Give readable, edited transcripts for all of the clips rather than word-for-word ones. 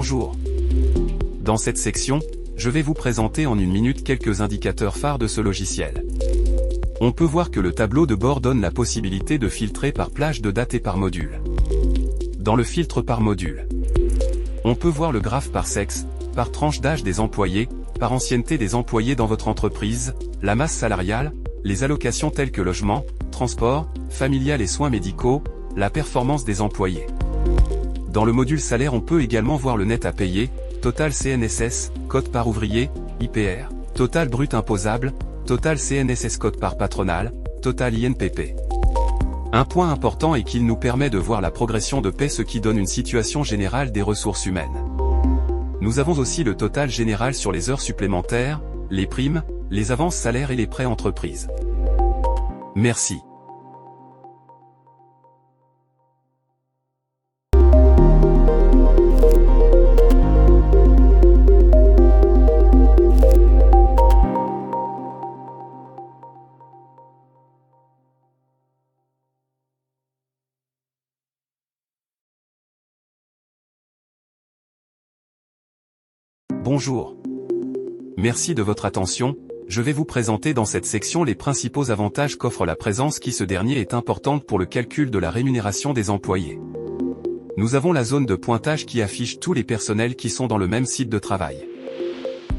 Bonjour. Dans cette section, je vais vous présenter en une minute quelques indicateurs phares de ce logiciel. On peut voir que le tableau de bord donne la possibilité de filtrer par plage de date et par module. Dans le filtre par module, on peut voir le graphe par sexe, par tranche d'âge des employés, par ancienneté des employés dans votre entreprise, la masse salariale, les allocations telles que logement, transport, familial et soins médicaux, la performance des employés. Dans le module salaire on peut également voir le net à payer, total CNSS, code par ouvrier, IPR, total brut imposable, total CNSS code par patronal, total INPP. Un point important est qu'il nous permet de voir la progression de paie, ce qui donne une situation générale des ressources humaines. Nous avons aussi le total général sur les heures supplémentaires, les primes, les avances salaires et les prêts entreprises. Merci. Bonjour. Merci de votre attention, je vais vous présenter dans cette section les principaux avantages qu'offre la présence, qui ce dernier est importante pour le calcul de la rémunération des employés. Nous avons la zone de pointage qui affiche tous les personnels qui sont dans le même site de travail.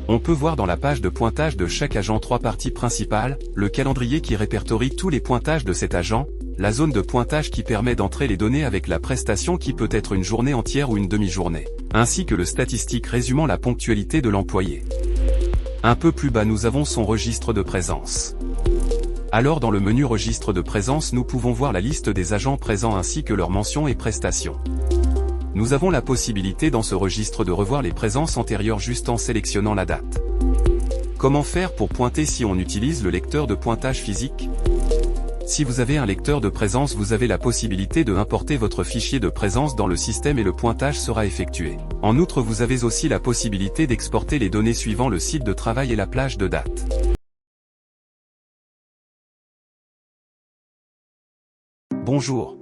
On peut voir dans la page de pointage de chaque agent trois parties principales, le calendrier qui répertorie tous les pointages de cet agent, la zone de pointage qui permet d'entrer les données avec la prestation qui peut être une journée entière ou une demi-journée, ainsi que le statistique résumant la ponctualité de l'employé. Un peu plus bas nous avons son registre de présence. Alors dans le menu registre de présence nous pouvons voir la liste des agents présents ainsi que leurs mentions et prestations. Nous avons la possibilité dans ce registre de revoir les présences antérieures juste en sélectionnant la date. Comment faire pour pointer si on utilise le lecteur de pointage physique ? Si vous avez un lecteur de présence, vous avez la possibilité de importer votre fichier de présence dans le système et le pointage sera effectué. En outre, vous avez aussi la possibilité d'exporter les données suivant le site de travail et la plage de date. Bonjour.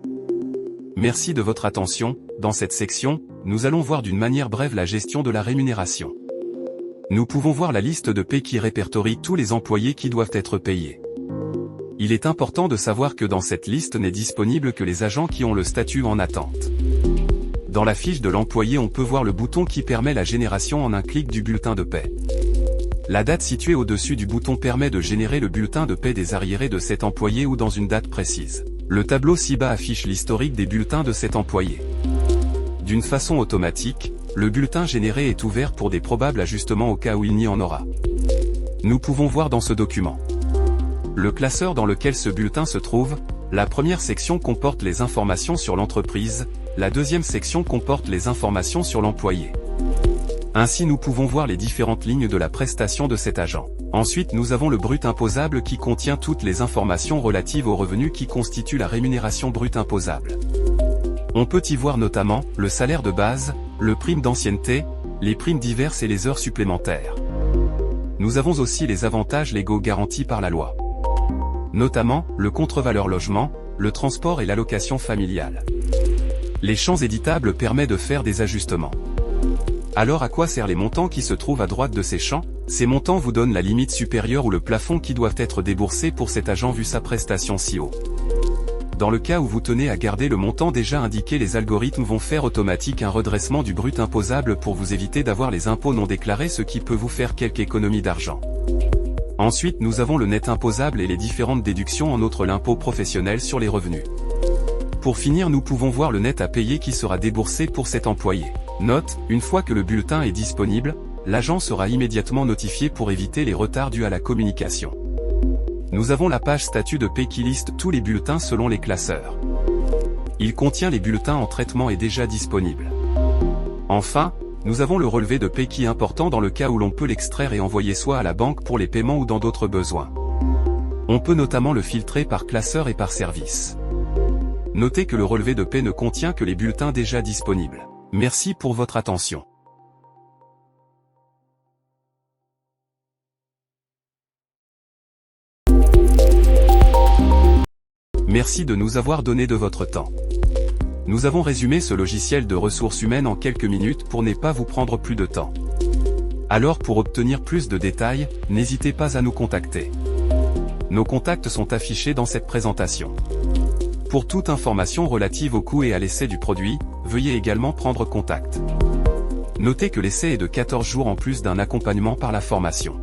Merci de votre attention. Dans cette section, nous allons voir d'une manière brève la gestion de la rémunération. Nous pouvons voir la liste de paie qui répertorie tous les employés qui doivent être payés. Il est important de savoir que dans cette liste n'est disponible que les agents qui ont le statut en attente. Dans la fiche de l'employé on peut voir le bouton qui permet la génération en un clic du bulletin de paie. La date située au-dessus du bouton permet de générer le bulletin de paie des arriérés de cet employé ou dans une date précise. Le tableau ci-bas affiche l'historique des bulletins de cet employé. D'une façon automatique, le bulletin généré est ouvert pour des probables ajustements au cas où il n'y en aura. Nous pouvons voir dans ce document le classeur dans lequel ce bulletin se trouve. La première section comporte les informations sur l'entreprise, la deuxième section comporte les informations sur l'employé. Ainsi nous pouvons voir les différentes lignes de la prestation de cet agent. Ensuite nous avons le brut imposable qui contient toutes les informations relatives aux revenus qui constituent la rémunération brute imposable. On peut y voir notamment le salaire de base, le prime d'ancienneté, les primes diverses et les heures supplémentaires. Nous avons aussi les avantages légaux garantis par la loi, notamment le contre-valeur logement, le transport et l'allocation familiale. Les champs éditables permettent de faire des ajustements. Alors à quoi servent les montants qui se trouvent à droite de ces champs ? Ces montants vous donnent la limite supérieure ou le plafond qui doivent être déboursés pour cet agent vu sa prestation si haut. Dans le cas où vous tenez à garder le montant déjà indiqué, les algorithmes vont faire automatique un redressement du brut imposable pour vous éviter d'avoir les impôts non déclarés, ce qui peut vous faire quelques économies d'argent. Ensuite nous avons le net imposable et les différentes déductions, en outre l'impôt professionnel sur les revenus. Pour finir nous pouvons voir le net à payer qui sera déboursé pour cet employé. Note, une fois que le bulletin est disponible, l'agent sera immédiatement notifié pour éviter les retards dus à la communication. Nous avons la page statut de paie qui liste tous les bulletins selon les classeurs. Il contient les bulletins en traitement et déjà disponibles. Enfin, nous avons le relevé de paie qui est important dans le cas où l'on peut l'extraire et envoyer soit à la banque pour les paiements ou dans d'autres besoins. On peut notamment le filtrer par classeur et par service. Notez que le relevé de paie ne contient que les bulletins déjà disponibles. Merci pour votre attention. Merci de nous avoir donné de votre temps. Nous avons résumé ce logiciel de ressources humaines en quelques minutes pour ne pas vous prendre plus de temps. Alors pour obtenir plus de détails, n'hésitez pas à nous contacter. Nos contacts sont affichés dans cette présentation. Pour toute information relative au coût et à l'essai du produit, veuillez également prendre contact. Notez que l'essai est de 14 jours en plus d'un accompagnement par la formation.